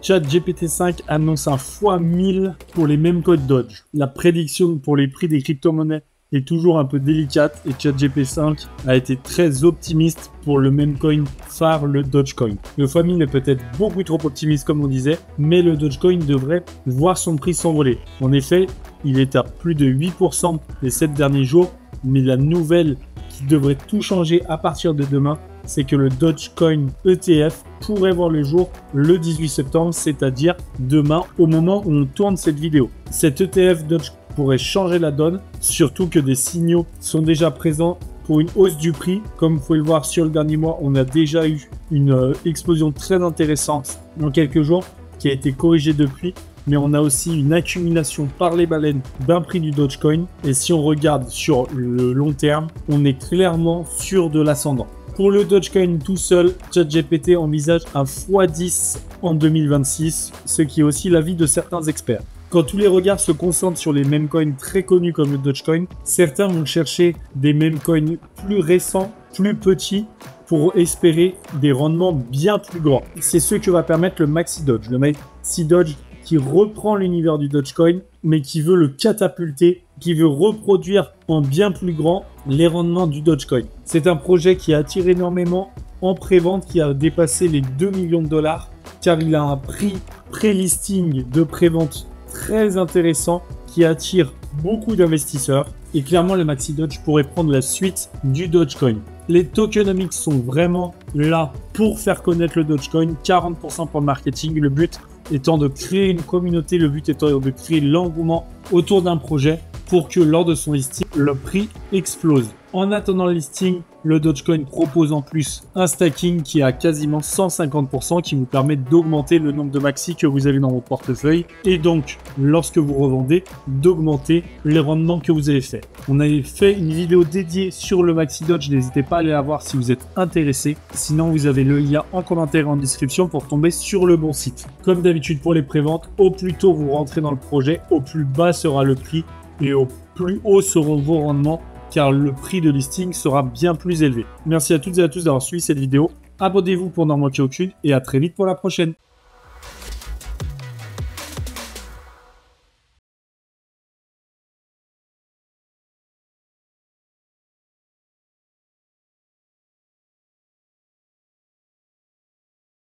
ChatGPT 5 annonce un x1000 pour les mêmes codes Dodge. La prédiction pour les prix des crypto-monnaies est toujours un peu délicate et ChatGPT 5 a été très optimiste pour le même coin phare, le Dogecoin. Le x1000 est peut-être beaucoup trop optimiste comme on disait, mais le Dogecoin devrait voir son prix s'envoler. En effet, il est à plus de 8% les 7 derniers jours, mais la nouvelle qui devrait tout changer à partir de demain, c'est que le Dogecoin ETF pourrait voir le jour le 18 septembre, c'est-à-dire demain au moment où on tourne cette vidéo. Cet ETF Doge pourrait changer la donne, surtout que des signaux sont déjà présents pour une hausse du prix. Comme vous pouvez le voir sur le dernier mois, on a déjà eu une explosion très intéressante en quelques jours qui a été corrigée depuis. Mais on a aussi une accumulation par les baleines d'un prix du Dogecoin. Et si on regarde sur le long terme, on est clairement sur de l'ascendant. Pour le Dogecoin tout seul, ChatGPT envisage un x10 en 2026, ce qui est aussi l'avis de certains experts. Quand tous les regards se concentrent sur les meme coins très connus comme le Dogecoin, certains vont chercher des meme coins plus récents, plus petits, pour espérer des rendements bien plus grands. C'est ce que va permettre le Maxi Doge. Le Maxi Doge qui reprend l'univers du Dogecoin, mais qui veut le catapulter, qui veut reproduire en bien plus grand les rendements du Dogecoin. C'est un projet qui attire énormément en pré-vente, qui a dépassé les 2 millions de dollars, car il a un prix pré-listing de pré-vente très intéressant qui attire beaucoup d'investisseurs. Et clairement, le Maxi Doge pourrait prendre la suite du Dogecoin. Les tokenomics sont vraiment là pour faire connaître le Dogecoin, 40% pour le marketing. Le but étant de créer une communauté, le but étant de créer l'engouement autour d'un projet pour que lors de son listing, le prix explose. En attendant le listing, le Dogecoin propose en plus un stacking qui est à quasiment 150% qui vous permet d'augmenter le nombre de maxi que vous avez dans votre portefeuille et donc, lorsque vous revendez, d'augmenter les rendements que vous avez fait. On avait fait une vidéo dédiée sur le Maxi Doge, n'hésitez pas à aller la voir si vous êtes intéressé. Sinon, vous avez le lien en commentaire et en description pour tomber sur le bon site. Comme d'habitude pour les préventes, au plus tôt vous rentrez dans le projet, au plus bas sera le prix et au plus haut seront vos rendements, car le prix de listing sera bien plus élevé. Merci à toutes et à tous d'avoir suivi cette vidéo. Abonnez-vous pour n'en manquer aucune et à très vite pour la prochaine.